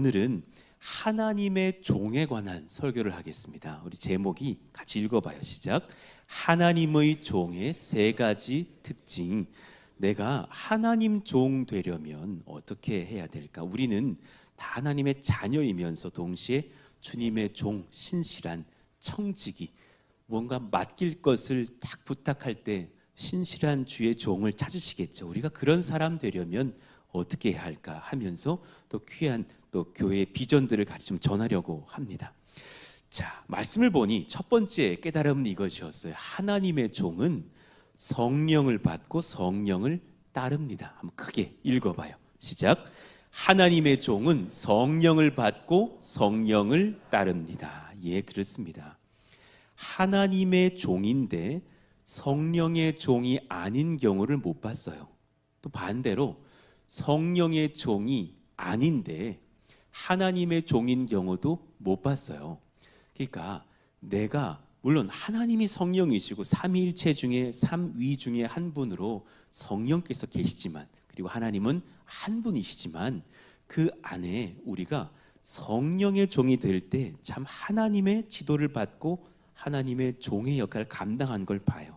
오늘은 하나님의 종에 관한 설교를 하겠습니다. 우리 제목이 같이 읽어봐요. 시작. 하나님의 종의 세 가지 특징. 내가 하나님 종 되려면 어떻게 해야 될까? 우리는 다 하나님의 자녀이면서 동시에 주님의 종, 신실한 청지기, 뭔가 맡길 것을 딱 부탁할 때 신실한 주의 종을 찾으시겠죠. 우리가 그런 사람 되려면 어떻게 해야 할까 하면서 또 귀한 또 교회의 비전들을 같이 좀 전하려고 합니다. 자, 말씀을 보니 첫 번째 깨달음은 이것이었어요. 하나님의 종은 성령을 받고 성령을 따릅니다. 한번 크게 읽어봐요. 시작. 하나님의 종은 성령을 받고 성령을 따릅니다. 예, 그렇습니다. 하나님의 종인데 성령의 종이 아닌 경우를 못 봤어요. 또 반대로 성령의 종이 아닌데 하나님의 종인 경우도 못 봤어요. 그러니까 내가 물론 하나님이 성령이시고 삼위일체 중에 삼위 중에 한 분으로 성령께서 계시지만, 그리고 하나님은 한 분이시지만 그 안에 우리가 성령의 종이 될 때 참 하나님의 지도를 받고 하나님의 종의 역할을 감당한 걸 봐요.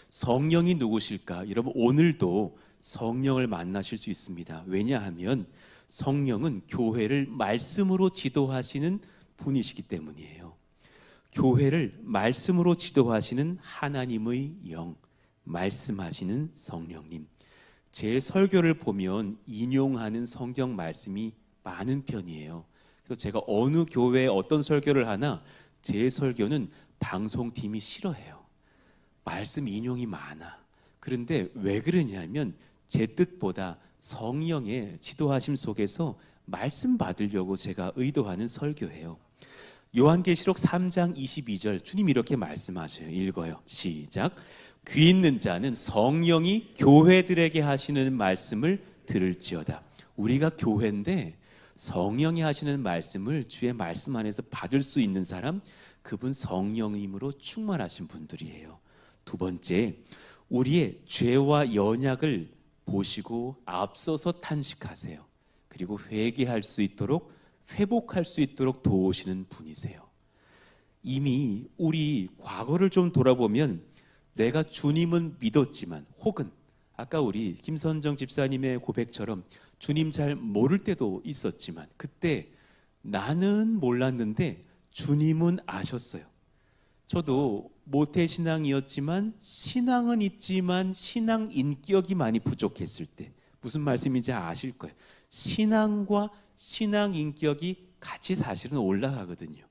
성령이 누구실까? 여러분, 오늘도 성령을 만나실 수 있습니다. 왜냐하면 성령은 교회를 말씀으로 지도하시는 분이시기 때문이에요. 교회를 말씀으로 지도하시는 하나님의 영, 말씀하시는 성령님. 제 설교를 보면 인용하는 성경 말씀이 많은 편이에요. 그래서 제가 어느 교회에 어떤 설교를 하나 제 설교는 방송팀이 싫어해요. 말씀 인용이 많아. 그런데 왜 그러냐면 제 뜻보다 성령의 지도하심 속에서 말씀 받으려고 제가 의도하는 설교예요. 요한계시록 3장 22절 주님 이렇게 말씀하셔요. 읽어요. 시작. 귀 있는 자는 성령이 교회들에게 하시는 말씀을 들을지어다. 우리가 교회인데 성령이 하시는 말씀을 주의 말씀 안에서 받을 수 있는 사람, 그분 성령님으로 충만하신 분들이에요. 두 번째, 우리의 죄와 연약을 보시고 앞서서 탄식하세요. 그리고 회개할 수 있도록, 회복할 수 있도록 도우시는 분이세요. 이미 우리 과거를 좀 돌아보면 내가 주님은 믿었지만, 혹은 아까 우리 김선정 집사님의 고백처럼 주님 잘 모를 때도 있었지만, 그때 나는 몰랐는데 주님은 아셨어요. 저도 모태신앙이었지만 신앙은 있지만 신앙 인격이 많이 부족했을 때, 무슨 말씀인지 아실 거예요. 신앙과 신앙 인격이 같이 사실은 올라가거든요.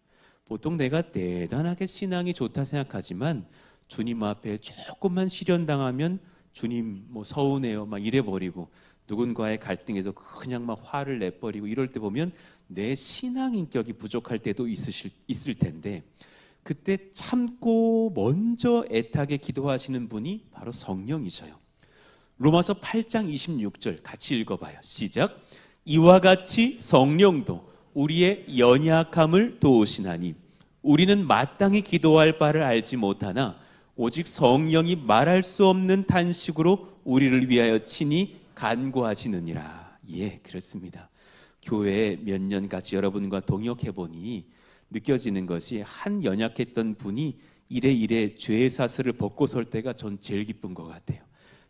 보통 내가 대단하게 신앙이 좋다 생각하지만 주님 앞에 조금만 시련당하면 주님 뭐 서운해요 막 이래버리고, 누군가의 갈등에서 그냥 막 화를 내버리고 이럴 때 보면 내 신앙 인격이 부족할 때도 있을 텐데, 그때 참고 먼저 애타게 기도하시는 분이 바로 성령이셔요. 로마서 8장 26절 같이 읽어봐요. 시작. 이와 같이 성령도 우리의 연약함을 도우시나니 우리는 마땅히 기도할 바를 알지 못하나 오직 성령이 말할 수 없는 탄식으로 우리를 위하여 친히 간구하시느니라. 예, 그렇습니다. 교회에 몇 년 같이 여러분과 동역해 보니 느껴지는 것이, 한 연약했던 분이 이래 죄의 사슬을 벗고 설 때가 전 제일 기쁜 것 같아요.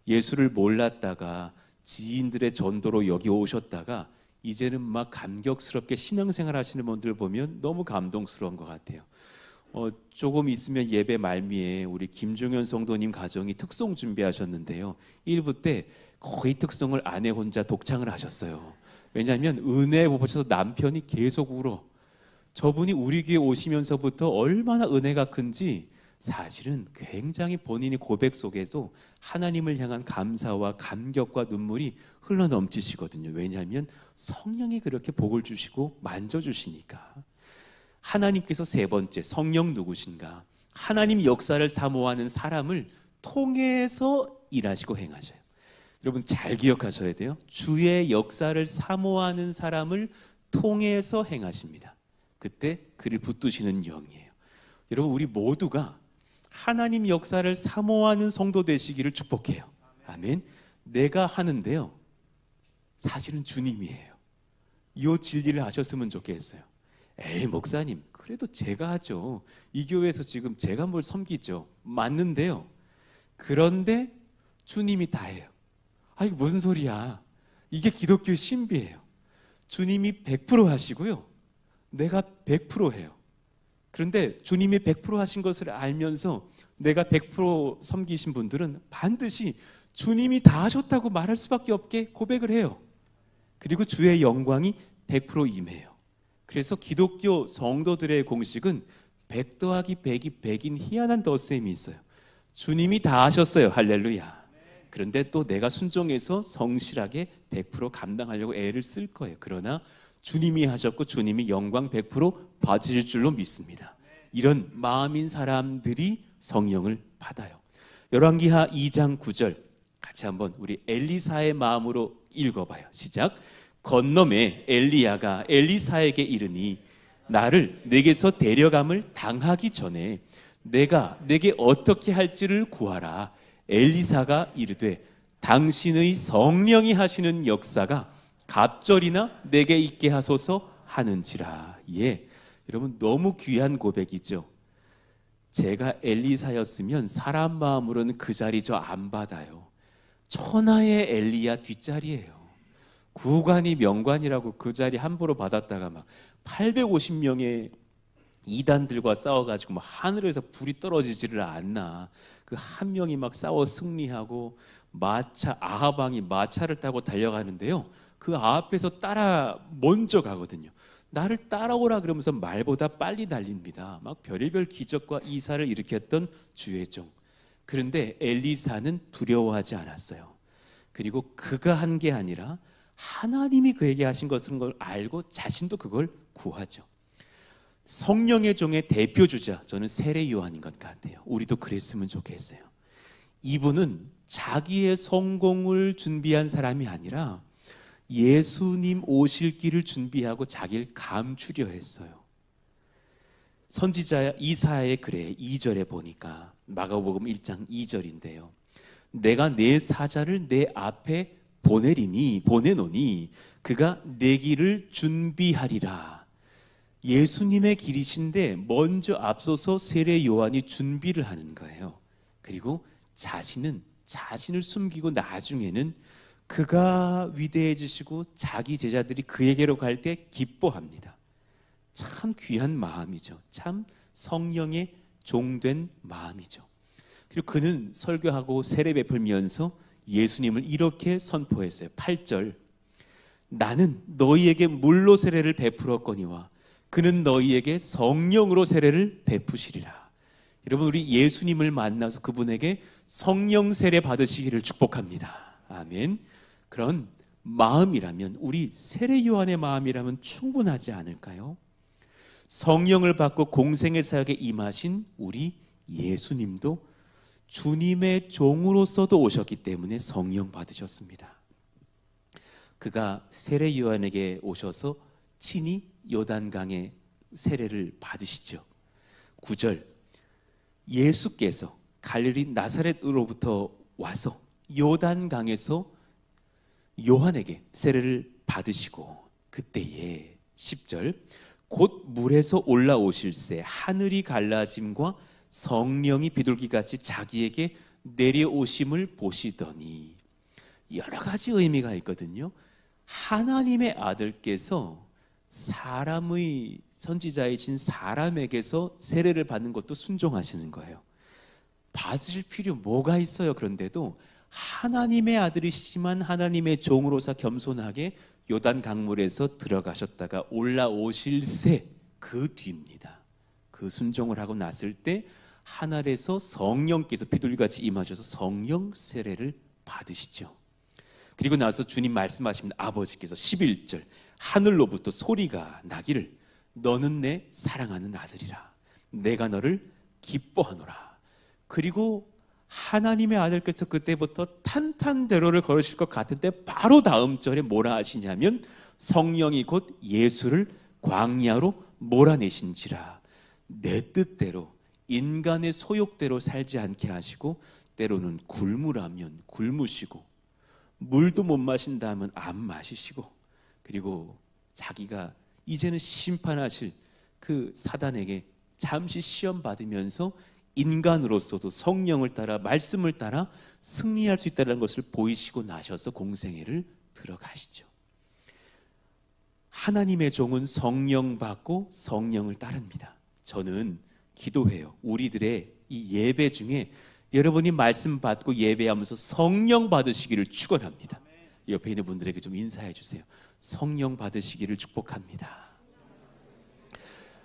예수를 몰랐다가 지인들의 전도로 여기 오셨다가 이제는 막 감격스럽게 신앙생활 하시는 분들 보면 너무 감동스러운 것 같아요. 조금 있으면 예배 말미에 우리 김종현 성도님 가정이 특송 준비하셨는데요. 1부 때 거의 특송을 아내 혼자 독창을 하셨어요. 왜냐하면 은혜에 못 받쳐서 남편이 계속 울어. 저분이 우리 교회 오시면서부터 얼마나 은혜가 큰지 사실은 굉장히 본인의 고백 속에도 하나님을 향한 감사와 감격과 눈물이 흘러넘치시거든요. 왜냐하면 성령이 그렇게 복을 주시고 만져주시니까. 하나님께서 세 번째, 성령 누구신가? 하나님 역사를 사모하는 사람을 통해서 일하시고 행하셔요. 여러분 잘 기억하셔야 돼요. 주의 역사를 사모하는 사람을 통해서 행하십니다. 그때 그를 붙드시는 영이에요. 여러분, 우리 모두가 하나님 역사를 사모하는 성도 되시기를 축복해요. 아멘. 내가 하는데요, 사실은 주님이에요. 이 진리를 아셨으면 좋겠어요. 에이 목사님 그래도 제가 하죠. 이 교회에서 지금 제가 뭘 섬기죠. 맞는데요. 그런데 주님이 다 해요. 아 이게 무슨 소리야. 이게 기독교의 신비예요. 주님이 100% 하시고요. 내가 100% 해요. 그런데 주님이 100% 하신 것을 알면서 내가 100% 섬기신 분들은 반드시 주님이 다 하셨다고 말할 수밖에 없게 고백을 해요. 그리고 주의 영광이 100% 임해요. 그래서 기독교 성도들의 공식은 100 더하기 100이 100인 희한한 덧셈이 있어요. 주님이 다 하셨어요. 할렐루야. 그런데 또 내가 순종해서 성실하게 100% 감당하려고 애를 쓸 거예요. 그러나 주님이 하셨고 주님이 영광 100% 받으실 줄로 믿습니다. 이런 마음인 사람들이 성령을 받아요. 열왕기하 2장 9절 같이 한번 우리 엘리사의 마음으로 읽어봐요. 시작. 건너매 엘리야가 엘리사에게 이르니 나를 내게서 데려감을 당하기 전에 내가 내게 어떻게 할지를 구하라. 엘리사가 이르되 당신의 성령이 하시는 역사가 갑절이나 내게 있게 하소서 하는지라. 예, 여러분 너무 귀한 고백이죠. 제가 엘리사였으면 사람 마음으로는 그 자리 저 안 받아요. 천하의 엘리야 뒷자리예요. 구관이 명관이라고 그 자리 함부로 받았다가 막 850명의 이단들과 싸워가지고 막 하늘에서 불이 떨어지지를 않나. 그 한 명이 막 싸워 승리하고 마차 아하방이 마차를 타고 달려가는데요. 그 앞에서 따라 먼저 가거든요. 나를 따라오라 그러면서 말보다 빨리 달립니다. 막 별의별 기적과 이사를 일으켰던 주의 종. 그런데 엘리사는 두려워하지 않았어요. 그리고 그가 한 게 아니라 하나님이 그에게 하신 것인 걸 알고 자신도 그걸 구하죠. 성령의 종의 대표주자, 저는 세례 요한인 것 같아요. 우리도 그랬으면 좋겠어요. 이분은 자기의 성공을 준비한 사람이 아니라 예수님 오실 길을 준비하고 자기를 감추려 했어요. 선지자 이사야의 글에 2절에 보니까 마가복음 1장 2절인데요. 내가 내 사자를 내 앞에 보내노니 그가 내 길을 준비하리라. 예수님의 길이신데 먼저 앞서서 세례 요한이 준비를 하는 거예요. 그리고 자신을 숨기고 나중에는 그가 위대해지시고 자기 제자들이 그에게로 갈 때 기뻐합니다. 참 귀한 마음이죠. 참 성령의 종된 마음이죠. 그리고 그는 설교하고 세례 베풀면서 예수님을 이렇게 선포했어요. 8절 나는 너희에게 물로 세례를 베풀었거니와 그는 너희에게 성령으로 세례를 베푸시리라. 여러분 우리 예수님을 만나서 그분에게 성령 세례 받으시기를 축복합니다. 아멘. 그런 마음이라면 우리 세례 요한의 마음이라면 충분하지 않을까요? 성령을 받고 공생의 사역에 임하신 우리 예수님도 주님의 종으로서도 오셨기 때문에 성령 받으셨습니다. 그가 세례 요한에게 오셔서 친히 요단강의 세례를 받으시죠. 9절 예수께서 갈릴리 나사렛으로부터 와서 요단강에서 요한에게 세례를 받으시고 그때에 10절 곧 물에서 올라오실새 하늘이 갈라짐과 성령이 비둘기같이 자기에게 내려오심을 보시더니 여러 가지 의미가 있거든요. 하나님의 아들께서 사람의 선지자이신 사람에게서 세례를 받는 것도 순종하시는 거예요. 받으실 필요 뭐가 있어요? 그런데도 하나님의 아들이시지만 하나님의 종으로서 겸손하게 요단 강물에서 들어가셨다가 올라오실새 그 뒤입니다. 그 순종을 하고 났을 때 하늘에서 성령께서 비둘기같이 임하셔서 성령 세례를 받으시죠. 그리고 나서 주님 말씀하십니다. 아버지께서 11절 하늘로부터 소리가 나기를 너는 내 사랑하는 아들이라 내가 너를 기뻐하노라. 그리고 하나님의 아들께서 그때부터 탄탄대로를 걸으실 것 같은데 바로 다음 절에 뭐라 하시냐면 성령이 곧 예수를 광야로 몰아내신지라 내 뜻대로 인간의 소욕대로 살지 않게 하시고 때로는 굶으라면 굶으시고 물도 못 마신다 하면 안 마시시고 그리고 자기가 이제는 심판하실 그 사단에게 잠시 시험 받으면서 인간으로서도 성령을 따라 말씀을 따라 승리할 수 있다는 것을 보이시고 나셔서 공생애를 들어가시죠. 하나님의 종은 성령 받고 성령을 따릅니다. 저는 기도해요. 우리들의 이 예배 중에 여러분이 말씀 받고 예배하면서 성령 받으시기를 축원합니다. 옆에 있는 분들에게 좀 인사해 주세요. 성령 받으시기를 축복합니다.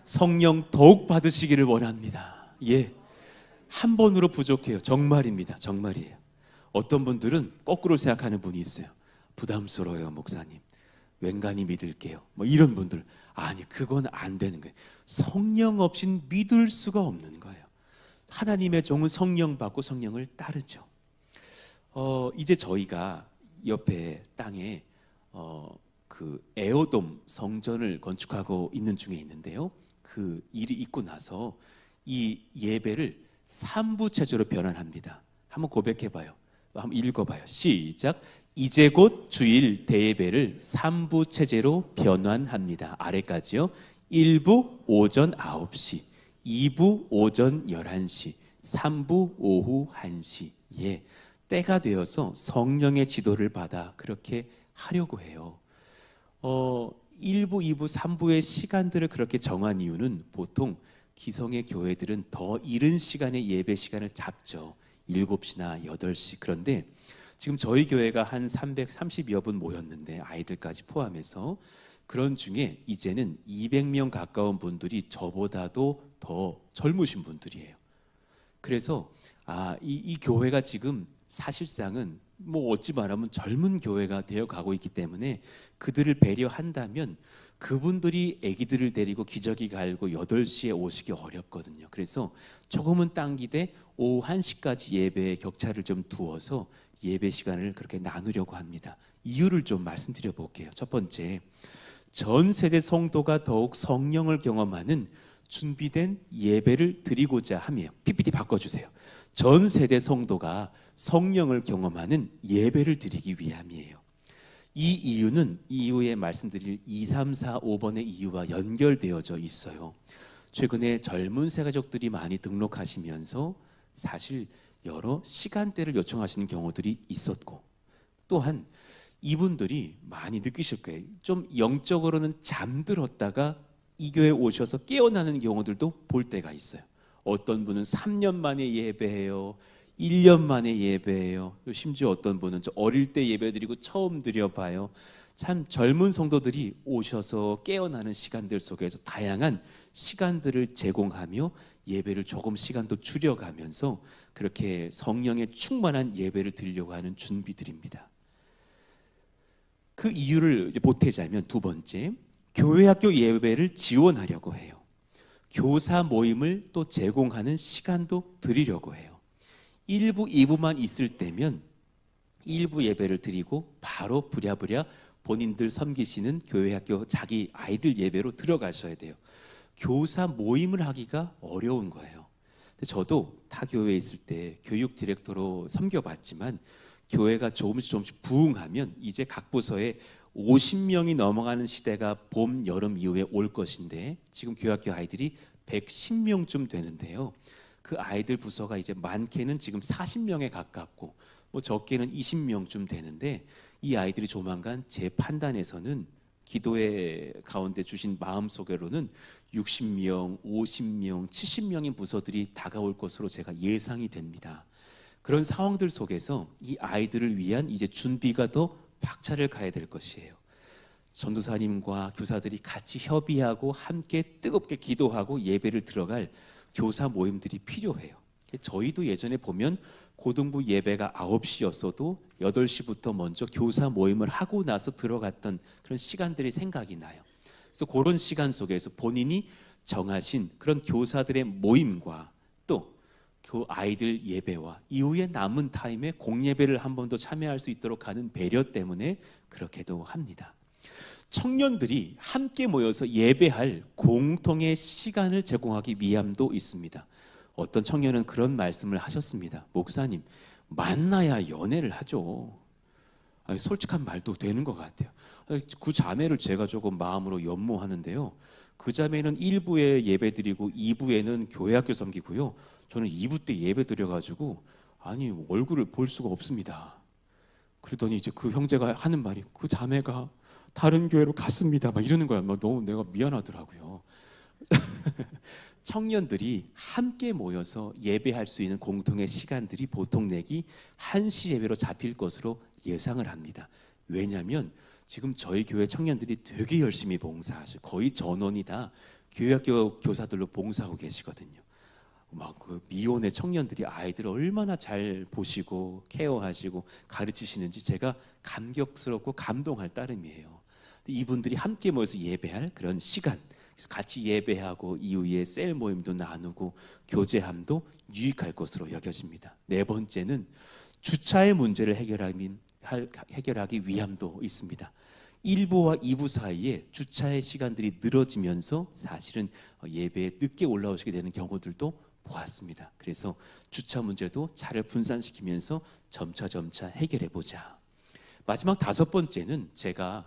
성령 더욱 받으시기를 원합니다. 예, 한 번으로 부족해요. 정말입니다. 정말이에요. 어떤 분들은 거꾸로 생각하는 분이 있어요. 부담스러워요, 목사님. 웬간히 믿을게요. 뭐 이런 분들. 아니, 그건 안 되는 거예요. 성령 없인 믿을 수가 없는 거예요. 하나님의 종은 성령 받고 성령을 따르죠. 이제 저희가 옆에 땅에 그 에어돔 성전을 건축하고 있는 중에 있는데요. 그 일이 있고 나서 이 예배를 3부 체제로 변환합니다. 한번 고백해봐요. 한번 읽어봐요. 시작. 이제 곧 주일 대예배를 3부 체제로 변환합니다. 아래까지요. 1부 오전 9시, 2부 오전 11시, 3부 오후 1시. 예, 때가 되어서 성령의 지도를 받아 그렇게 하려고 해요. 1부, 2부, 3부의 시간들을 그렇게 정한 이유는 보통 기성의 교회들은 더 이른 시간에 예배 시간을 잡죠. 7시나 8시. 그런데 지금 저희 교회가 한 330여 분 모였는데 아이들까지 포함해서 그런 중에 이제는 200명 가까운 분들이 저보다도 더 젊으신 분들이에요. 그래서 이 교회가 지금 사실상은 뭐 어찌 말하면 젊은 교회가 되어 가고 있기 때문에 그들을 배려한다면 그분들이 아기들을 데리고 기저귀 갈고 8시에 오시기 어렵거든요. 그래서 조금은 당기되 오후 1시까지 예배에 격차를 좀 두어서 예배 시간을 그렇게 나누려고 합니다. 이유를 좀 말씀드려 볼게요. 첫 번째, 전 세대 성도가 더욱 성령을 경험하는 준비된 예배를 드리고자 하며, PPT 바꿔주세요. 전 세대 성도가 성령을 경험하는 예배를 드리기 위함이에요. 이 이유는 이후에 말씀드릴 2, 3, 4, 5번의 이유와 연결되어져 있어요. 최근에 젊은 세가족들이 많이 등록하시면서 사실 여러 시간대를 요청하시는 경우들이 있었고, 또한 이분들이 많이 느끼실 거예요. 좀 영적으로는 잠들었다가 이 교회에 오셔서 깨어나는 경우들도 볼 때가 있어요. 어떤 분은 3년 만에 예배해요. 1년 만에 예배해요. 심지어 어떤 분은 저 어릴 때 예배드리고 처음 드려봐요. 참 젊은 성도들이 오셔서 깨어나는 시간들 속에서 다양한 시간들을 제공하며 예배를 조금 시간도 줄여가면서 그렇게 성령의 충만한 예배를 드리려고 하는 준비들입니다. 그 이유를 이제 보태자면 두 번째, 교회학교 예배를 지원하려고 해요. 교사 모임을 또 제공하는 시간도 드리려고 해요. 1부, 2부만 있을 때면 1부 예배를 드리고 바로 부랴부랴 본인들 섬기시는 교회학교 자기 아이들 예배로 들어가셔야 돼요. 교사 모임을 하기가 어려운 거예요. 근데 저도 타 교회에 있을 때 교육 디렉터로 섬겨봤지만 교회가 조금씩 부흥하면 이제 각 부서에 50명이 넘어가는 시대가 봄, 여름 이후에 올 것인데 지금 교회학교 아이들이 110명쯤 되는데요. 그 아이들 부서가 이제 많게는 지금 40명에 가깝고 뭐 적게는 20명쯤 되는데 이 아이들이 조만간 제 판단에서는 기도의 가운데 주신 마음속으로는 60명, 50명, 70명인 부서들이 다가올 것으로 제가 예상이 됩니다. 그런 상황들 속에서 이 아이들을 위한 이제 준비가 더 박차를 가야 될 것이에요. 전도사님과 교사들이 같이 협의하고 함께 뜨겁게 기도하고 예배를 들어갈 교사 모임들이 필요해요. 저희도 예전에 보면 고등부 예배가 9시였어도 8시부터 먼저 교사 모임을 하고 나서 들어갔던 그런 시간들이 생각이 나요. 그래서 그런 시간 속에서 본인이 정하신 그런 교사들의 모임과 또 그 아이들 예배와 이후에 남은 타임에 공예배를 한 번 더 참여할 수 있도록 하는 배려 때문에 그렇게도 합니다. 청년들이 함께 모여서 예배할 공통의 시간을 제공하기 위함도 있습니다. 어떤 청년은 그런 말씀을 하셨습니다. 목사님, 만나야 연애를 하죠. 아니, 솔직한 말도 되는 것 같아요. 그 자매를 제가 조금 마음으로 연모하는데요. 그 자매는 1부에 예배드리고 2부에는 교회학교 섬기고요. 저는 2부 때 예배드려가지고 아니 얼굴을 볼 수가 없습니다. 그러더니 이제 그 형제가 하는 말이 그 자매가 다른 교회로 갔습니다. 막 이러는 거야. 막 너무 내가 미안하더라고요. 청년들이 함께 모여서 예배할 수 있는 공통의 시간들이 보통 내기 1시 예배로 잡힐 것으로 예상을 합니다. 왜냐하면 지금 저희 교회 청년들이 되게 열심히 봉사하시고 거의 전원이 다 교회학교 교사들로 봉사하고 계시거든요. 막 그 미혼의 청년들이 아이들을 얼마나 잘 보시고 케어하시고 가르치시는지 제가 감격스럽고 감동할 따름이에요. 이분들이 함께 모여서 예배할 그런 시간, 그래서 같이 예배하고 이후에 셀 모임도 나누고 교제함도 유익할 것으로 여겨집니다. 네 번째는 주차의 문제를 해결하기 위함도 있습니다. 1부와 2부 사이에 주차의 시간들이 늘어지면서 사실은 예배에 늦게 올라오시게 되는 경우들도 보았습니다. 그래서 주차 문제도 차를 분산시키면서 점차 해결해 보자. 마지막 5번째는 제가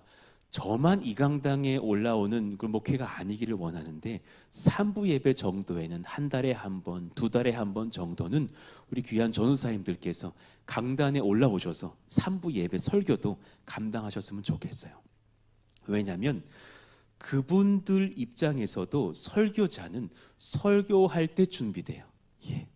저만 이 강당에 올라오는 그 목회가 아니기를 원하는데 3부 예배 정도에는 한 달에 한 번, 2달에 한 번 정도는 우리 귀한 전우사님들께서 강단에 올라오셔서 3부 예배 설교도 감당하셨으면 좋겠어요. 왜냐하면 그분들 입장에서도 설교자는 설교할 때 준비돼요. 예.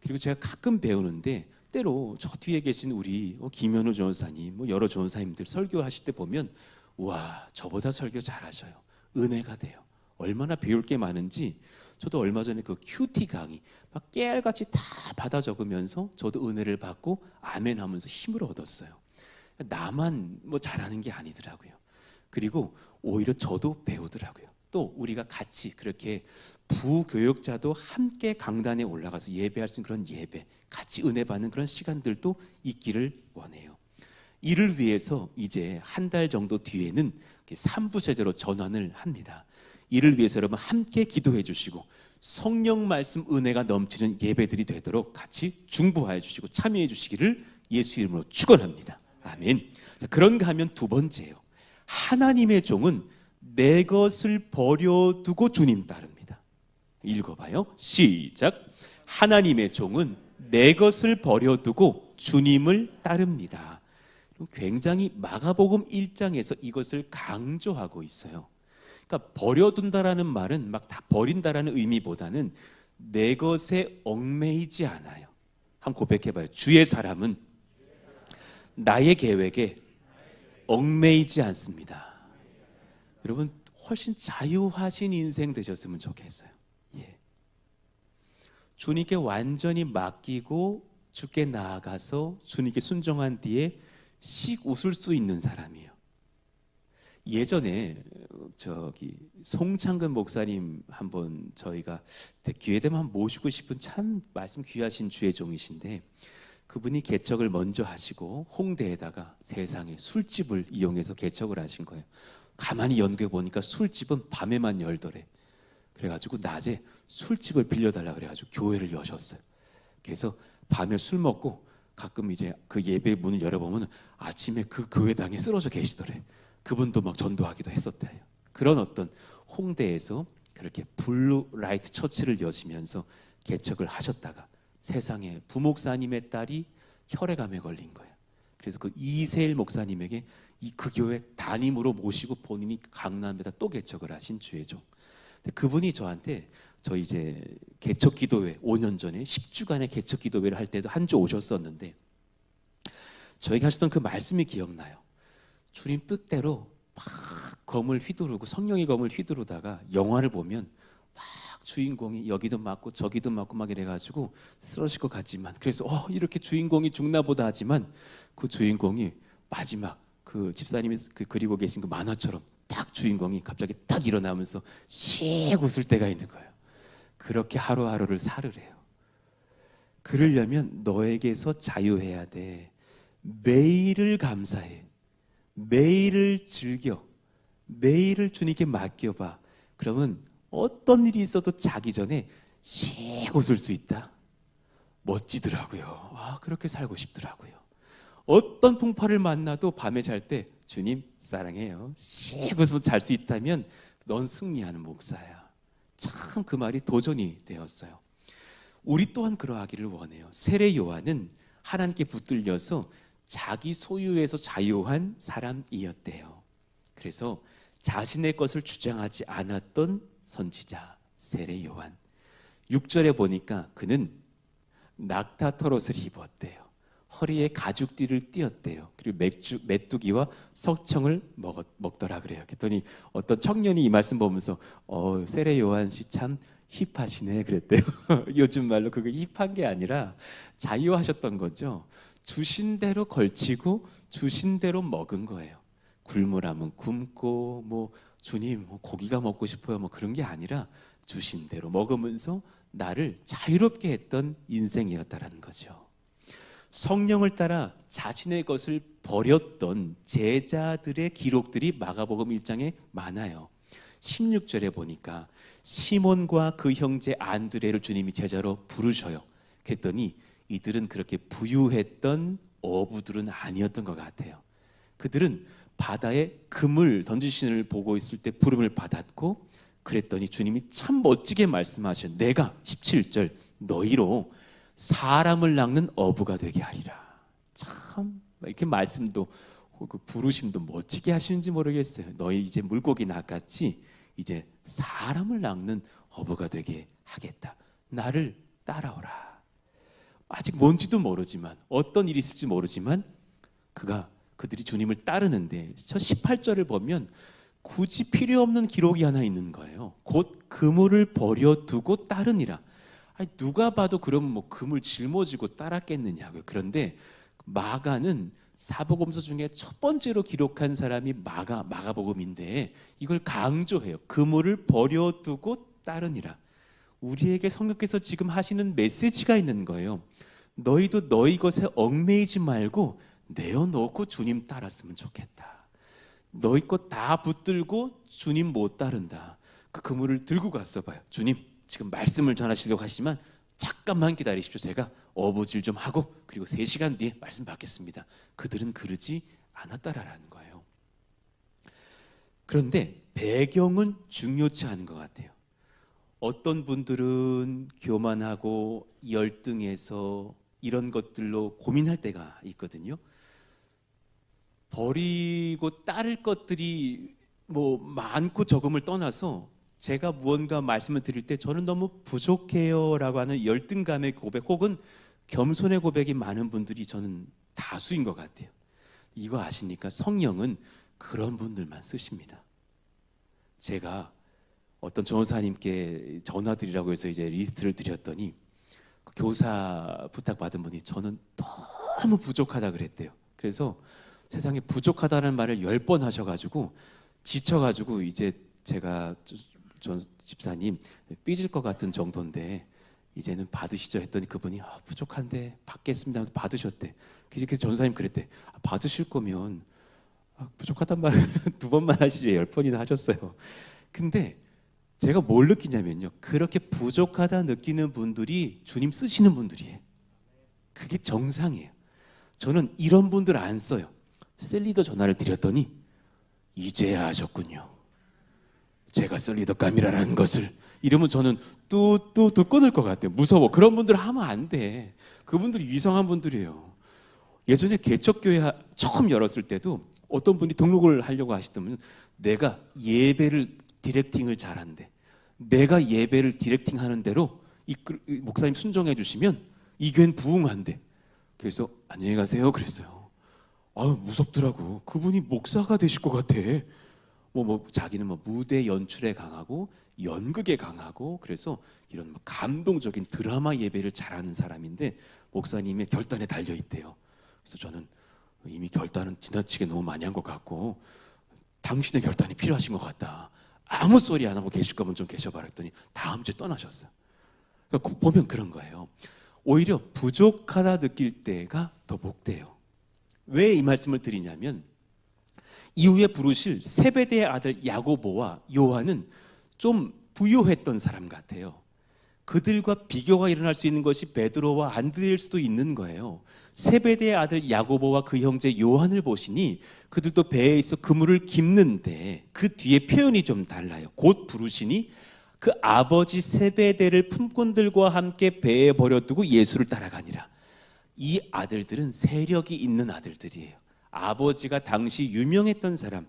그리고 제가 가끔 배우는데 때로 저 뒤에 계신 우리 김현우 전우사님, 여러 전우사님들 설교하실 때 보면 와, 저보다 설교 잘하셔요. 은혜가 돼요. 얼마나 배울 게 많은지 저도 얼마 전에 그 큐티 강의 막 깨알같이 다 받아 적으면서 저도 은혜를 받고 아멘 하면서 힘을 얻었어요. 나만 잘하는 게 아니더라고요. 그리고 오히려 저도 배우더라고요. 또 우리가 같이 그렇게 부교육자도 함께 강단에 올라가서 예배할 수 있는 그런 예배, 같이 은혜 받는 그런 시간들도 있기를 원해요. 이를 위해서 이제 한 달 정도 뒤에는 3부 제대로 전환을 합니다. 이를 위해서 여러분 함께 기도해 주시고 성령 말씀 은혜가 넘치는 예배들이 되도록 같이 중보하여 주시고 참여해 주시기를 예수 이름으로 축원합니다. 아멘. 그런가 하면 2번째예요. 하나님의 종은 내 것을 버려두고 주님 따릅니다. 읽어봐요. 시작. 하나님의 종은 내 것을 버려두고 주님을 따릅니다. 굉장히 마가복음 1장에서 이것을 강조하고 있어요. 그러니까 버려둔다라는 말은 막 다 버린다라는 의미보다는 내 것에 얽매이지 않아요. 한번 고백해봐요. 주의 사람은 나의 계획에 얽매이지 않습니다. 여러분 훨씬 자유하신 인생 되셨으면 좋겠어요. 예. 주님께 완전히 맡기고 주께 나아가서 주님께 순종한 뒤에 씩 웃을 수 있는 사람이에요. 예전에 송창근 목사님 한번 저희가 기회 되면 한번 모시고 싶은 참 말씀 귀하신 주의 종이신데 그분이 개척을 먼저 하시고 홍대에다가 세상에 술집을 이용해서 개척을 하신 거예요. 가만히 연구해 보니까 술집은 밤에만 열더래. 그래가지고 낮에 술집을 빌려달라 그래가지고 교회를 여셨어요. 그래서 밤에 술 먹고 가끔 이제 그 예배 문을 열어보면 아침에 그 교회당에 쓰러져 계시더래. 그분도 막 전도하기도 했었대요. 그런 어떤 홍대에서 그렇게 블루 라이트 처치를 여시면서 개척을 하셨다가 세상에 부목사님의 딸이 혈액암에 걸린 거예요. 그래서 그 이세일 목사님에게 그 교회 담임으로 모시고 본인이 강남에다 또 개척을 하신 주의종. 그분이 저한테 저 이제 개척 기도회 5년 전에 10주간의 개척 기도회를 할 때도 한 주 오셨었는데 저에게 하셨던 그 말씀이 기억나요. 주님 뜻대로 막 검을 휘두르고 성령의 검을 휘두르다가 영화를 보면 막 주인공이 여기도 맞고 저기도 맞고 막 이래가지고 쓰러질 것 같지만 그래서 이렇게 주인공이 죽나 보다 하지만 그 주인공이 마지막 그 집사님이 그리고 계신 그 만화처럼 딱 주인공이 갑자기 딱 일어나면서 씩 웃을 때가 있는 거예요. 그렇게 하루하루를 살으래요. 그러려면 너에게서 자유해야 돼. 매일을 감사해. 매일을 즐겨. 매일을 주님께 맡겨봐. 그러면 어떤 일이 있어도 자기 전에 씩 웃을 수 있다. 멋지더라고요. 그렇게 살고 싶더라고요. 어떤 풍파를 만나도 밤에 잘 때 주님 사랑해요. 씩 웃으면서 잘 수 있다면 넌 승리하는 목사야. 참 그 말이 도전이 되었어요. 우리 또한 그러하기를 원해요. 세례 요한은 하나님께 붙들려서 자기 소유에서 자유한 사람이었대요. 그래서 자신의 것을 주장하지 않았던 선지자 세례 요한. 6절에 보니까 그는 낙타 털옷을 입었대요. 허리에 가죽띠를 띄었대요. 그리고 메뚜기와 석청을 먹더라 그래요. 그랬더니 어떤 청년이 이 말씀 보면서 세례 요한 씨 참 힙하시네 그랬대요. 요즘 말로 그게 힙한 게 아니라 자유하셨던 거죠. 주신 대로 걸치고 주신 대로 먹은 거예요. 굶으라면 굶고 뭐 주님 고기가 먹고 싶어요 뭐 그런 게 아니라 주신 대로 먹으면서 나를 자유롭게 했던 인생이었다라는 거죠. 성령을 따라 자신의 것을 버렸던 제자들의 기록들이 마가복음 1장에 많아요. 16절에 보니까 시몬과 그 형제 안드레를 주님이 제자로 부르셔요. 그랬더니 이들은 그렇게 부유했던 어부들은 아니었던 것 같아요. 그들은 바다에 금을 던지시는 을 보고 있을 때 부름을 받았고, 그랬더니 주님이 참 멋지게 말씀하셔요. 내가 17절 너희로 사람을 낚는 어부가 되게 하리라. 참 이렇게 말씀도 그 부르심도 멋지게 하시는지 모르겠어요. 너희 이제 물고기 낚았지 이제 사람을 낚는 어부가 되게 하겠다. 나를 따라오라. 아직 뭔지도 모르지만 어떤 일이 있을지 모르지만 그들이 주님을 따르는데 저 18절을 보면 굳이 필요 없는 기록이 하나 있는 거예요. 곧 그물을 버려두고 따르니라. 아니, 누가 봐도 그러면 뭐 그물 짊어지고 따랐겠느냐고요. 그런데 마가는 사복음서 중에 첫 번째로 기록한 사람이 마가복음인데 이걸 강조해요. 그물을 버려두고 따르니라. 우리에게 성령께서 지금 하시는 메시지가 있는 거예요. 너희도 너희 것에 얽매이지 말고 내어놓고 주님 따랐으면 좋겠다. 너희 것 다 붙들고 주님 못 따른다. 그 그물을 들고 갔어 봐요. 주님 지금 말씀을 전하시려고 하시지만 잠깐만 기다리십시오. 제가 어부질 좀 하고 그리고 3시간 뒤에 말씀 받겠습니다. 그들은 그러지 않았다라는 거예요. 그런데 배경은 중요치 않은 것 같아요. 어떤 분들은 교만하고 열등해서 이런 것들로 고민할 때가 있거든요. 버리고 따를 것들이 뭐 많고 적음을 떠나서 제가 무언가 말씀을 드릴 때 저는 너무 부족해요 라고 하는 열등감의 고백 혹은 겸손의 고백이 많은 분들이 저는 다수인 것 같아요. 이거 아십니까? 성령은 그런 분들만 쓰십니다. 제가 어떤 전도사님께 전화드리라고 해서 이제 리스트를 드렸더니 그 교사 부탁받은 분이 저는 너무 부족하다 그랬대요. 그래서 세상에 부족하다는 말을 10번 하셔가지고 지쳐가지고 이제 제가 전 집사님 삐질 것 같은 정도인데 이제는 받으시죠 했더니 그분이 부족한데 받겠습니다 하면서 받으셨대. 그래서 전사님 그랬대. 받으실 거면 부족하단 말 2번만 하시지 10번이나 하셨어요. 근데 제가 뭘 느끼냐면요, 그렇게 부족하다 느끼는 분들이 주님 쓰시는 분들이에요. 그게 정상이에요. 저는 이런 분들 안 써요. 셀리더 전화를 드렸더니 이제야 아셨군요. 제가 셀리더감이라는 것을. 이러면 저는 또 끊을 것 같아요. 무서워. 그런 분들 하면 안 돼. 그분들이 이상한 분들이에요. 예전에 개척교회 처음 열었을 때도 어떤 분이 등록을 하려고 하시더니 내가 예배를 디렉팅을 잘한대. 내가 예배를 디렉팅하는 대로 목사님 순종해 주시면 이 교회는 부흥한대. 그래서 안녕히 가세요 그랬어요. 무섭더라고. 그분이 목사가 되실 것 같아. 자기는 무대 연출에 강하고 연극에 강하고 그래서 이런 감동적인 드라마 예배를 잘하는 사람인데 목사님의 결단에 달려 있대요. 그래서 저는 이미 결단은 지나치게 너무 많이 한 것 같고 당신의 결단이 필요하신 것 같다. 아무 소리 안 하고 계실 거면 좀 계셔봐라 했더니 다음 주에 떠나셨어요. 그러니까 보면 그런 거예요. 오히려 부족하다 느낄 때가 더 복돼요. 왜 이 말씀을 드리냐면 이후에 부르실 세베대의 아들 야고보와 요한은 좀 부유했던 사람 같아요. 그들과 비교가 일어날 수 있는 것이 베드로와 안드레일 수도 있는 거예요. 세베대의 아들 야고보와 그 형제 요한을 보시니 그들도 배에 있어 그물을 깁는데 그 뒤에 표현이 좀 달라요. 곧 부르시니 그 아버지 세베대를 품꾼들과 함께 배에 버려두고 예수를 따라가니라. 이 아들들은 세력이 있는 아들들이에요. 아버지가 당시 유명했던 사람,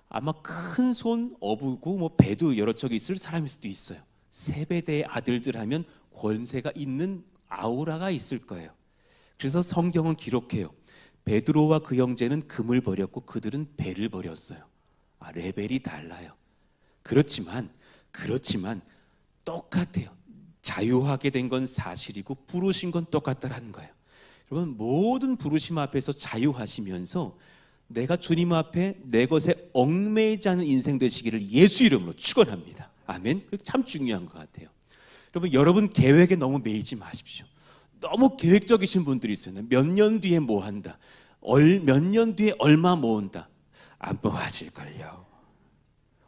아마 큰 손, 어부고 뭐 배도 여러 척 있을 사람일 수도 있어요. 세베대의 아들들 하면 권세가 있는 아우라가 있을 거예요. 그래서 성경은 기록해요. 베드로와 그 형제는 금을 버렸고 그들은 배를 버렸어요. 레벨이 달라요. 그렇지만 똑같아요. 자유하게 된 건 사실이고 부르신 건 똑같다라는 거예요. 여러분, 모든 부르심 앞에서 자유하시면서 내가 주님 앞에 내 것에 얽매이지 않은 인생 되시기를 예수 이름으로 축원합니다. 아멘. 그게 참 중요한 것 같아요. 여러분 계획에 너무 매이지 마십시오. 너무 계획적이신 분들이 있어요. 몇 년 뒤에 뭐 한다, 몇 년 뒤에 얼마 모은다. 안 모아질걸요.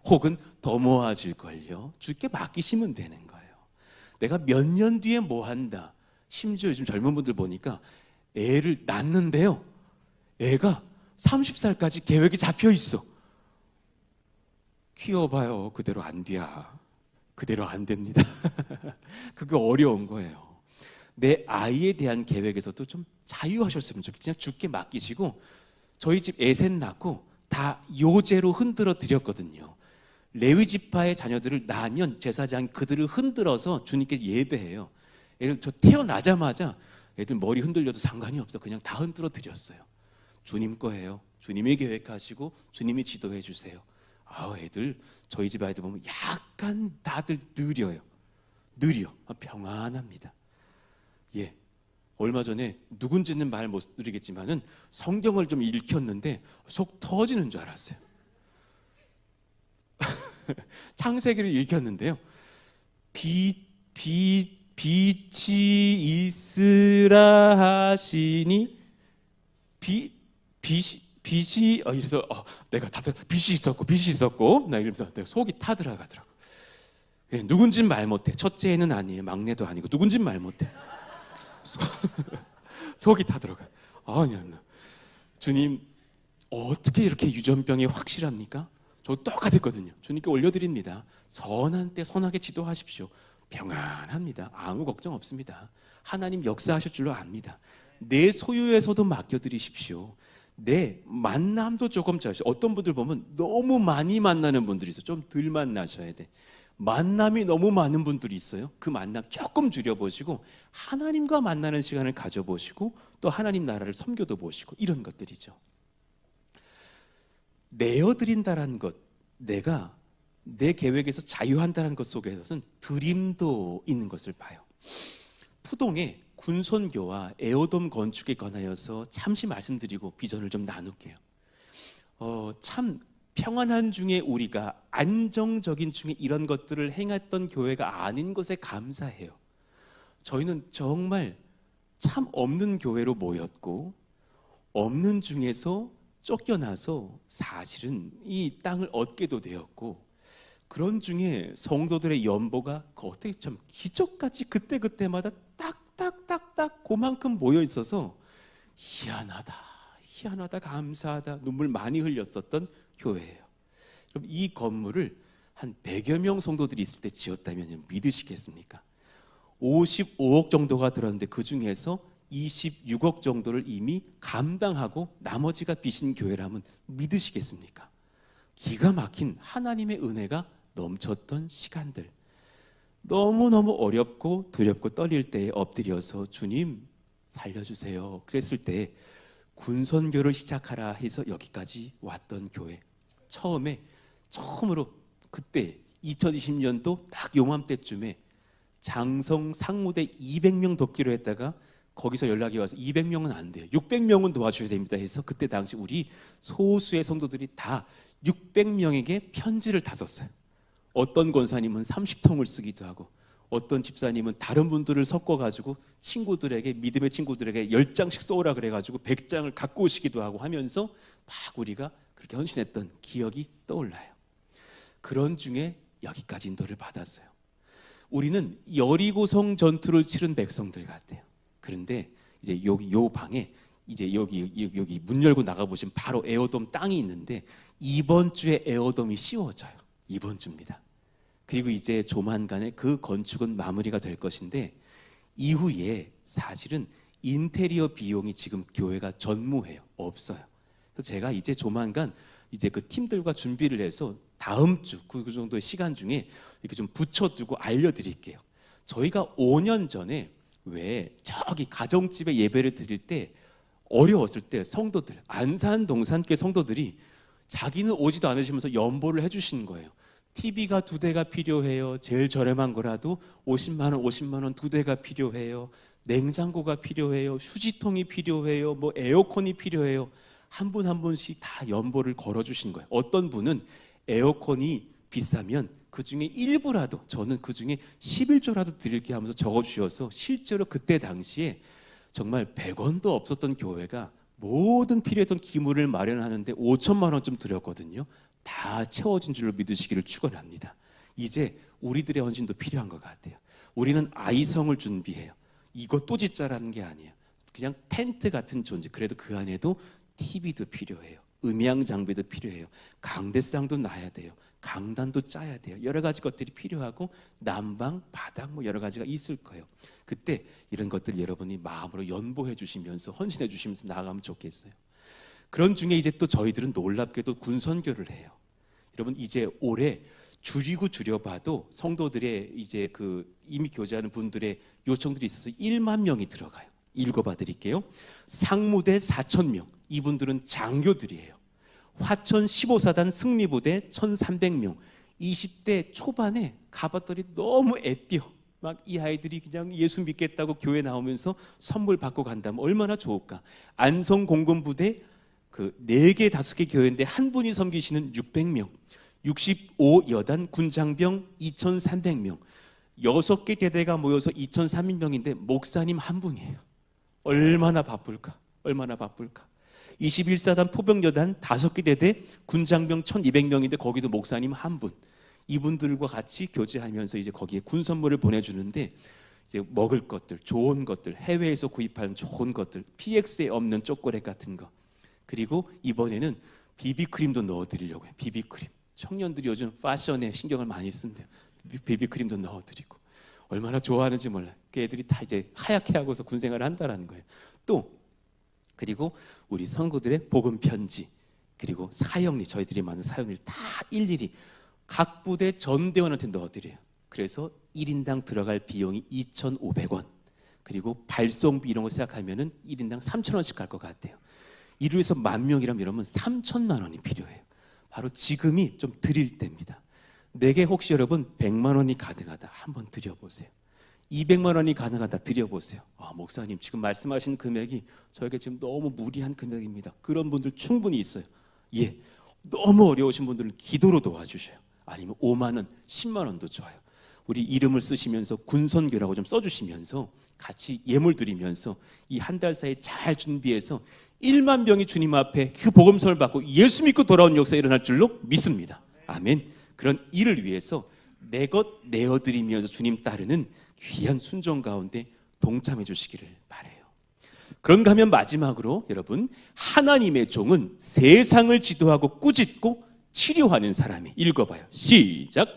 혹은 더 모아질걸요. 주께 맡기시면 되는 거예요. 내가 몇 년 뒤에 뭐 한다. 심지어 요즘 젊은 분들 보니까 애를 낳는데요, 애가 30살까지 계획이 잡혀 있어. 키워봐요. 그대로 안 돼야. 그대로 안 됩니다. 그게 어려운 거예요. 내 아이에 대한 계획에서도 좀 자유하셨으면 좋겠어요. 그냥 주께 맡기시고, 저희 집 애셋 낳고 다 요제로 흔들어 드렸거든요. 레위 지파의 자녀들을 낳으면 제사장이 그들을 흔들어서 주님께 예배해요. 애들 저 태어나자마자 애들 머리 흔들려도 상관이 없어. 그냥 다 흔들어 드렸어요. 주님 거예요. 주님이 계획하시고 주님이 지도해 주세요. 애들, 저희 집 아이들 보면 약간 다들 느려 평안합니다. 예, 얼마 전에 누군지는 말 못 드리겠지만은 성경을 좀 읽혔는데 속 터지는 줄 알았어요. 창세기를 읽혔는데요, 빛이 있으라 하시니 빛이 이래서 내가 답답, 빛이 있었고 나 이러면서 내가 속이 타들어가더라고. 예, 누군진 말 못해. 첫째는 아니에요, 막내도 아니고 누군진 말 못해. 속이 타들어가. 주님, 어떻게 이렇게 유전병이 확실합니까? 저 똑같았거든요. 주님께 올려드립니다. 선한 때 선하게 지도하십시오. 평안합니다. 아무 걱정 없습니다. 하나님 역사하실 줄로 압니다. 내 소유에서도 맡겨드리십시오. 내 만남도 조금 자주시오. 어떤 분들 보면 너무 많이 만나는 분들이 있어요. 좀 덜 만나셔야 돼. 만남이 너무 많은 분들이 있어요. 그 만남 조금 줄여보시고 하나님과 만나는 시간을 가져보시고 또 하나님 나라를 섬겨도 보시고, 이런 것들이죠. 내어드린다는 것, 내가 내 계획에서 자유한다는 것 속에서는 드림도 있는 것을 봐요. 푸동의 군선교와 에어돔 건축에 관하여서 잠시 말씀드리고 비전을 좀 나눌게요. 참 평안한 중에 우리가 안정적인 중에 이런 것들을 행했던 교회가 아닌 것에 감사해요. 저희는 정말 참 없는 교회로 모였고, 없는 중에서 쫓겨나서 사실은 이 땅을 얻게도 되었고, 그런 중에 성도들의 연보가 어떻게 참 기적같이 그때그때마다 딱딱딱딱 그만큼 모여 있어서 희한하다 감사하다 눈물 많이 흘렸었던 교회예요. 그럼 이 건물을 한 100여 명 성도들이 있을 때 지었다면 믿으시겠습니까? 55억 정도가 들었는데 그 중에서 26억 정도를 이미 감당하고 나머지가 빚인 교회라면 믿으시겠습니까? 기가 막힌 하나님의 은혜가 넘쳤던 시간들, 너무너무 어렵고 두렵고 떨릴 때에 엎드려서 주님 살려주세요 그랬을 때 군선교를 시작하라 해서 여기까지 왔던 교회, 처음으로 그때 2020년도 딱 요맘때쯤에 장성 상무대 200명 돕기로 했다가 거기서 연락이 와서 200명은 안 돼요, 600명은 도와줘야 됩니다 해서 그때 당시 우리 소수의 성도들이 다 600명에게 편지를 다 썼어요. 어떤 권사님은 30통을 쓰기도 하고, 어떤 집사님은 다른 분들을 섞어가지고 친구들에게, 믿음의 친구들에게 10장씩 써오라 그래가지고 100장을 갖고 오시기도 하고 하면서 막 우리가 그렇게 헌신했던 기억이 떠올라요. 그런 중에 여기까지 인도를 받았어요. 우리는 여리고성 전투를 치른 백성들 같아요. 그런데 이제 여기 요 방에 이제 여기 문 열고 나가 보시면 바로 에어돔 땅이 있는데 이번 주에 에어돔이 씌워져요. 이번 주입니다. 그리고 이제 조만간에 그 건축은 마무리가 될 것인데 이후에 사실은 인테리어 비용이 지금 교회가 전무해요. 없어요. 그래서 제가 이제 조만간 이제 그 팀들과 준비를 해서 다음 주 그 정도의 시간 중에 이렇게 좀 붙여두고 알려드릴게요. 저희가 5년 전에 왜 저기 가정집에 예배를 드릴 때 어려웠을 때 성도들 안산 동산교회 성도들이 자기는 오지도 않으시면서 연보를 해주시는 거예요. TV가 2대가 필요해요. 제일 저렴한 거라도 50만 원 2대가 필요해요. 냉장고가 필요해요. 휴지통이 필요해요. 뭐 에어컨이 필요해요. 한 분 한 분씩 다 연보를 걸어주신 거예요. 어떤 분은 에어컨이 비싸면 그 중에 일부라도 저는 그 중에 11조라도 드릴게 하면서 적어주셔서 실제로 그때 당시에 정말 100원도 없었던 교회가 모든 필요했던 기물을 마련하는데 5천만 원쯤 들였거든요. 다 채워진 줄로 믿으시기를 축원합니다. 이제 우리들의 헌신도 필요한 것 같아요. 우리는 아이성을 준비해요. 이거 또 짓자라는 게 아니에요. 그냥 텐트 같은 존재. 그래도 그 안에도 TV도 필요해요. 음향 장비도 필요해요. 강대상도 놔야 돼요. 강단도 짜야 돼요. 여러 가지 것들이 필요하고 난방, 바닥 뭐 여러 가지가 있을 거예요. 그때 이런 것들 여러분이 마음으로 연보해 주시면서 헌신해 주시면서 나아가면 좋겠어요. 그런 중에 이제 또 저희들은 놀랍게도 군선교를 해요. 여러분 이제 올해 줄여봐도 성도들의 이제 그 이미 교제하는 분들의 요청들이 있어서 1만 명이 들어가요. 읽어봐 드릴게요. 상무대 4,000명. 이분들은 장교들이에요. 화천 15사단 승리부대 1,300명. 20대 초반에 가봤더니 너무 애띄어. 막 이 아이들이 그냥 예수 믿겠다고 교회 나오면서 선물 받고 간다면 얼마나 좋을까. 안성 공군부대 그 4개 5개 교회인데 한 분이 섬기시는 600명. 65여단 군장병 2,300명. 6개 대대가 모여서 2,300명인데 목사님 한 분이에요. 얼마나 바쁠까? 얼마나 바쁠까? 21사단 포병여단 5개 대대 군장병 1,200명인데 거기도 목사님 한 분. 이분들과 같이 교제하면서 이제 거기에 군 선물을 보내주는데 이제 먹을 것들, 좋은 것들, 해외에서 구입하는 좋은 것들, PX에 없는 초콜릿 같은 거. 그리고 이번에는 비비크림도 넣어드리려고 해요. 비비크림. 청년들이 요즘 패션에 신경을 많이 쓴대요. 비비크림도 넣어드리고. 얼마나 좋아하는지 몰라요. 그 애들이 다 이제 하얗게 하고서 군생활을 한다는 거예요. 또 그리고 우리 성도들의 복음 편지, 그리고 사형리, 저희들이 많은 사형리 다 일일이 각 부대 전대원한테 넣어드려요. 그래서 1인당 들어갈 비용이 2,500원. 그리고 발송비 이런 거 생각하면은 1인당 3,000원씩 갈 것 같아요. 이로 해서 10,000명이라면 여러분 3,000만 원이 필요해요. 바로 지금이 좀 드릴 때입니다. 내게 혹시 여러분 100만 원이 가능하다 한번 드려보세요. 200만 원이 가능하다 드려보세요. 목사님 지금 말씀하신 금액이 저에게 지금 너무 무리한 금액입니다. 그런 분들 충분히 있어요. 예, 너무 어려우신 분들은 기도로 도와주셔요. 아니면 5만 원, 10만 원도 좋아요. 우리 이름을 쓰시면서 군선교라고 좀 써주시면서 같이 예물 드리면서 이 한 달 사이에 잘 준비해서 1만 명이 주님 앞에 그 복음서를 받고 예수 믿고 돌아온 역사 일어날 줄로 믿습니다. 아멘. 그런 일을 위해서 내 것 내어드리면서 주님 따르는 귀한 순종 가운데 동참해 주시기를 바라요. 그런가 하면 마지막으로 여러분, 하나님의 종은 세상을 지도하고 꾸짖고 치료하는 사람이. 읽어봐요. 시작.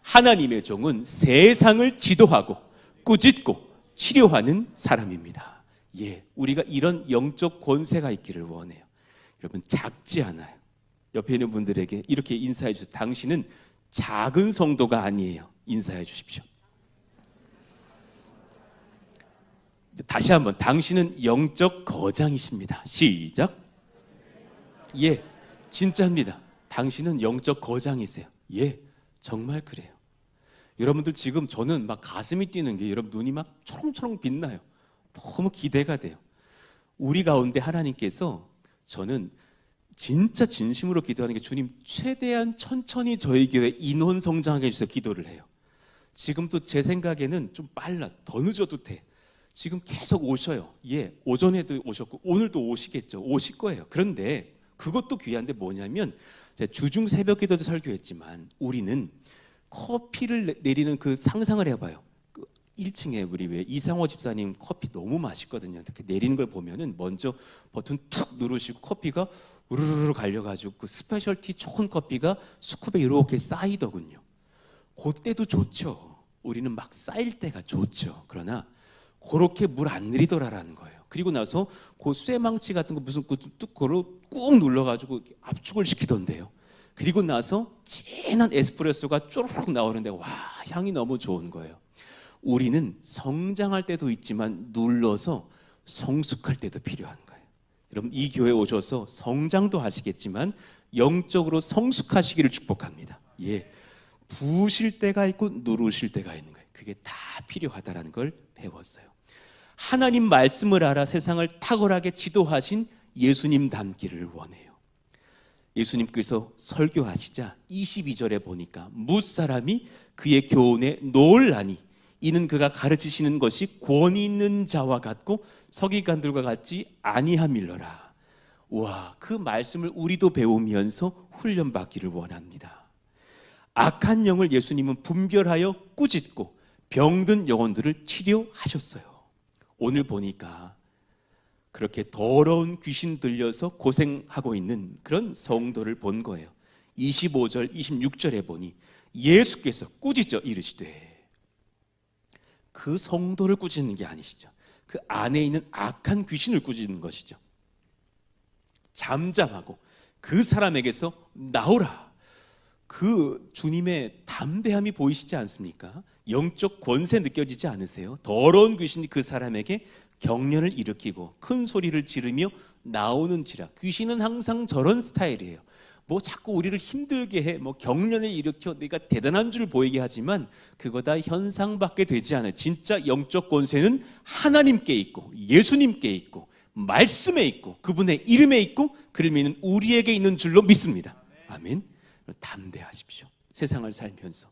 하나님의 종은 세상을 지도하고 꾸짖고 치료하는 사람입니다. 예, 우리가 이런 영적 권세가 있기를 원해요. 여러분 작지 않아요. 옆에 있는 분들에게 이렇게 인사해 주세요. 당신은 작은 성도가 아니에요. 인사해 주십시오. 다시 한번, 당신은 영적 거장이십니다. 시작. 예, 진짜입니다. 당신은 영적 거장이세요. 예, 정말 그래요. 여러분들 지금 저는 막 가슴이 뛰는 게 여러분 눈이 막 초롱초롱 빛나요. 너무 기대가 돼요. 우리 가운데 하나님께서, 저는 진짜 진심으로 기도하는 게 주님 최대한 천천히 저희 교회 인원 성장하게 해주세요 기도를 해요. 지금도 제 생각에는 좀 빨라. 더 늦어도 돼. 지금 계속 오셔요. 예, 오전에도 오셨고 오늘도 오시겠죠. 오실 거예요. 그런데 그것도 귀한데 뭐냐면, 제가 주중 새벽 기도도 설교했지만 우리는 커피를 내리는 그 상상을 해봐요. 1층에 우리 왜 이상호 집사님 커피 너무 맛있거든요. 그 내리는 걸 보면은 먼저 버튼 툭 누르시고 커피가 우르르 갈려가지고 그 스페셜티 좋은 커피가 스쿱에 이렇게 쌓이더군요. 그때도 좋죠. 우리는 막 쌓일 때가 좋죠. 그러나 그렇게 물 안 내리더라라는 거예요. 그리고 나서 그 쇠망치 같은 거 무슨 뚜껑으로 꾹 눌러가지고 압축을 시키던데요. 그리고 나서 진한 에스프레소가 쪼르륵 나오는데 와, 향이 너무 좋은 거예요. 우리는 성장할 때도 있지만 눌러서 성숙할 때도 필요한 거예요. 여러분 이 교회에 오셔서 성장도 하시겠지만 영적으로 성숙하시기를 축복합니다. 예, 부으실 때가 있고 누르실 때가 있는 거예요. 그게 다 필요하다라는 걸 배웠어요. 하나님 말씀을 알아 세상을 탁월하게 지도하신 예수님 닮기를 원해요. 예수님께서 설교하시자 22절에 보니까 무사람이 그의 교훈에 놀라니 이는 그가 가르치시는 것이 권위 있는 자와 같고 서기관들과 같지 아니함일러라. 와, 그 말씀을 우리도 배우면서 훈련받기를 원합니다. 악한 영을 예수님은 분별하여 꾸짖고 병든 영혼들을 치료하셨어요. 오늘 보니까 그렇게 더러운 귀신 들려서 고생하고 있는 그런 성도를 본 거예요. 25절, 26절에 보니 예수께서 꾸짖어 이르시되, 그 성도를 꾸짖는 게 아니시죠. 그 안에 있는 악한 귀신을 꾸짖는 것이죠. 잠잠하고 그 사람에게서 나오라. 그 주님의 담대함이 보이시지 않습니까? 영적 권세 느껴지지 않으세요? 더러운 귀신이 그 사람에게 경련을 일으키고 큰 소리를 지르며 나오는지라. 귀신은 항상 저런 스타일이에요. 뭐 자꾸 우리를 힘들게 해, 뭐 경련을 일으켜 내가 대단한 줄 보이게 하지만 그거 다 현상밖에 되지 않아요. 진짜 영적 권세는 하나님께 있고 예수님께 있고 말씀에 있고 그분의 이름에 있고 그를 믿는 우리에게 있는 줄로 믿습니다. 아멘. 담대하십시오. 세상을 살면서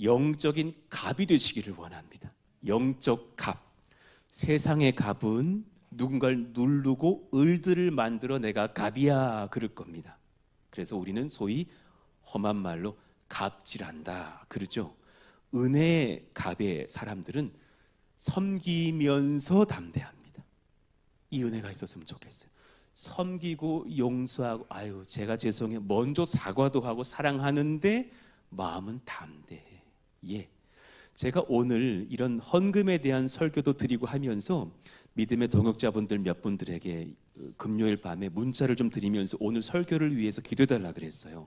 영적인 갑이 되시기를 원합니다. 영적 갑. 세상의 갑은 누군가를 누르고 을들을 만들어 내가 갑이야 그럴 겁니다. 그래서 우리는 소위 험한 말로 갑질한다 그러죠. 은혜의 갑의 사람들은 섬기면서 담대합니다. 이 은혜가 있었으면 좋겠어요. 섬기고 용서하고 아유 제가 죄송해요 먼저 사과도 하고 사랑하는데 마음은 담대해. 예, 제가 오늘 이런 헌금에 대한 설교도 드리고 하면서 믿음의 동역자분들 몇 분들에게 금요일 밤에 문자를 좀 드리면서 오늘 설교를 위해서 기도해달라 그랬어요.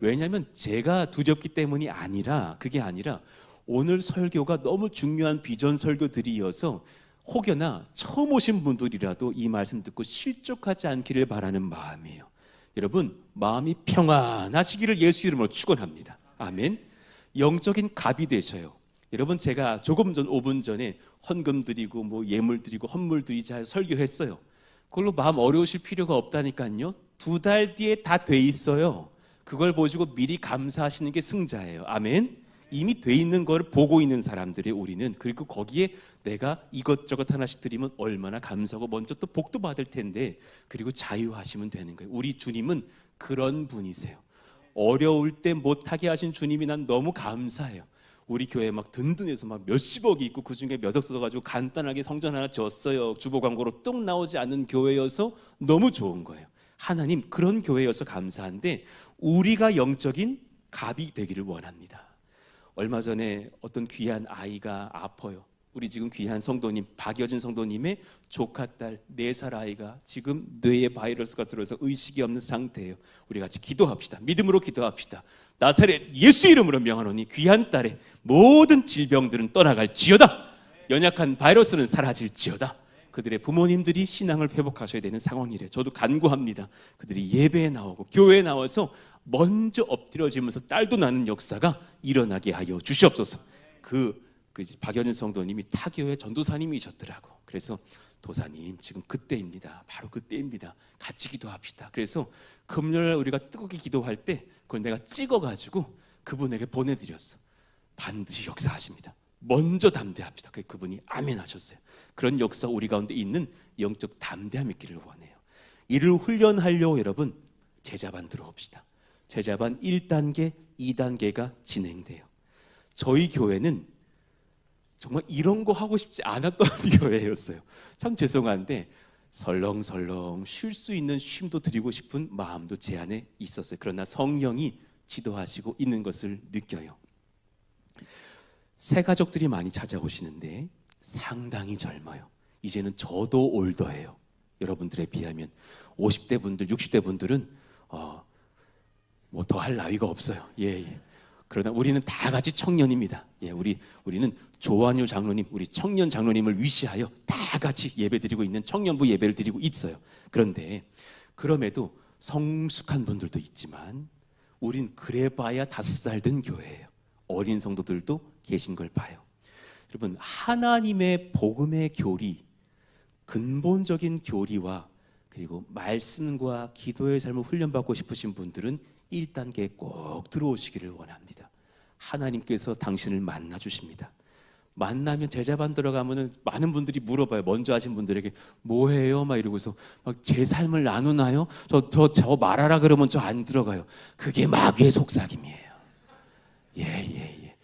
왜냐하면 제가 두렵기 때문이 아니라 그게 아니라 오늘 설교가 너무 중요한 비전 설교들이어서 혹여나 처음 오신 분들이라도 이 말씀 듣고 실족하지 않기를 바라는 마음이에요. 여러분 마음이 평안하시기를 예수 이름으로 축원합니다. 아멘. 영적인 갑이 되셔요. 여러분 제가 조금 전 5분 전에 헌금 드리고 뭐 예물 드리고 헌물 드리자 설교했어요. 그걸로 마음 어려우실 필요가 없다니까요. 2달 뒤에 다 돼 있어요. 그걸 보시고 미리 감사하시는 게 승자예요. 아멘. 이미 돼 있는 걸 보고 있는 사람들이 우리는. 그리고 거기에 내가 이것저것 하나씩 드리면 얼마나 감사하고 먼저 또 복도 받을 텐데 그리고 자유하시면 되는 거예요. 우리 주님은 그런 분이세요. 어려울 때 못하게 하신 주님이 난 너무 감사해요. 우리 교회 막 든든해서 막 몇십억이 있고 그중에 몇 억 써가지고 간단하게 성전 하나 졌어요. 주보 광고로 뚝 나오지 않는 교회여서 너무 좋은 거예요. 하나님 그런 교회여서 감사한데 우리가 영적인 갑이 되기를 원합니다. 얼마 전에 어떤 귀한 아이가 아파요. 우리 지금 귀한 성도님 박여진 성도님의 조카딸 4살 아이가 지금 뇌에 바이러스가 들어서 의식이 없는 상태예요. 우리 같이 기도합시다. 믿음으로 기도합시다. 나사렛 예수 이름으로 명하노니 귀한 딸의 모든 질병들은 떠나갈지어다. 연약한 바이러스는 사라질지어다. 그들의 부모님들이 신앙을 회복하셔야 되는 상황이래. 저도 간구합니다. 그들이 예배에 나오고 교회에 나와서 먼저 엎드려지면서 딸도 나는 역사가 일어나게 하여 주시옵소서. 그 박여진 성도님이 타교회 전도사님이셨더라고. 그래서 도사님 지금 그때입니다. 바로 그때입니다. 같이 기도합시다. 그래서 금요일 우리가 뜨겁게 기도할 때 그걸 내가 찍어가지고 그분에게 보내드렸어. 반드시 역사하십니다. 먼저 담대합시다. 그분이 아멘 하셨어요. 그런 역사 우리 가운데 있는 영적 담대함 있기를 원해요. 이를 훈련하려고 여러분 제자반 들어옵시다. 제자반 1단계, 2단계가 진행돼요. 저희 교회는 정말 이런 거 하고 싶지 않았던 교회였어요. 참 죄송한데 설렁설렁 쉴 수 있는 쉼도 드리고 싶은 마음도 제 안에 있었어요. 그러나 성령이 지도하시고 있는 것을 느껴요. 새 가족들이 많이 찾아오시는데 상당히 젊어요. 이제는 저도 올더해요. 여러분들에 비하면 50대 분들, 60대 분들은 뭐 더 할 나위가 없어요. 예. 그러나 우리는 다 같이 청년입니다. 예, 우리는 조한유 장로님, 우리 청년 장로님을 위시하여 다 같이 예배드리고 있는 청년부 예배를 드리고 있어요. 그런데 그럼에도 성숙한 분들도 있지만 우린 그래봐야 5살 된 교회예요. 어린 성도들도 계신 걸 봐요. 여러분, 하나님의 복음의 교리, 근본적인 교리와 그리고 말씀과 기도의 삶을 훈련받고 싶으신 분들은 1단계에 꼭 들어오시기를 원합니다. 하나님께서 당신을 만나 주십니다. 만나면 제자반 들어가면은 많은 분들이 물어봐요. 먼저 하신 분들에게 뭐해요? 막 이러고서 막 제 삶을 나누나요? 저 말하라 그러면 저 안 들어가요. 그게 마귀의 속삭임이에요. 예.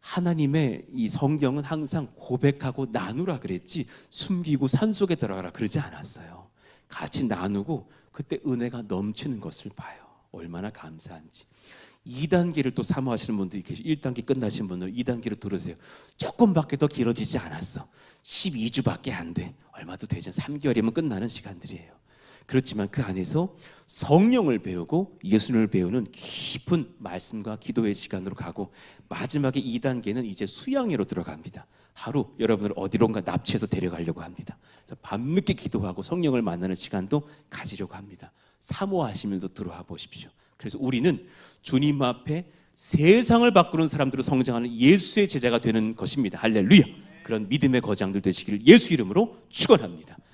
하나님의 이 성경은 항상 고백하고 나누라 그랬지 숨기고 산속에 들어가라 그러지 않았어요. 같이 나누고 그때 은혜가 넘치는 것을 봐요. 얼마나 감사한지. 2단계를 또 사모하시는 분들이 계시고 1단계 끝나신 분들 2단계를 들으세요. 조금밖에 더 길어지지 않았어. 12주밖에 안 돼. 얼마도 되지 않아. 3개월이면 끝나는 시간들이에요. 그렇지만 그 안에서 성령을 배우고 예수님을 배우는 깊은 말씀과 기도의 시간으로 가고 마지막에 2단계는 이제 수양회로 들어갑니다. 하루 여러분을 어디론가 납치해서 데려가려고 합니다. 그래서 밤늦게 기도하고 성령을 만나는 시간도 가지려고 합니다. 사모하시면서 들어와 보십시오. 그래서 우리는 주님 앞에 세상을 바꾸는 사람들로 성장하는 예수의 제자가 되는 것입니다. 할렐루야. 그런 믿음의 거장들 되시기를 예수 이름으로 축원합니다.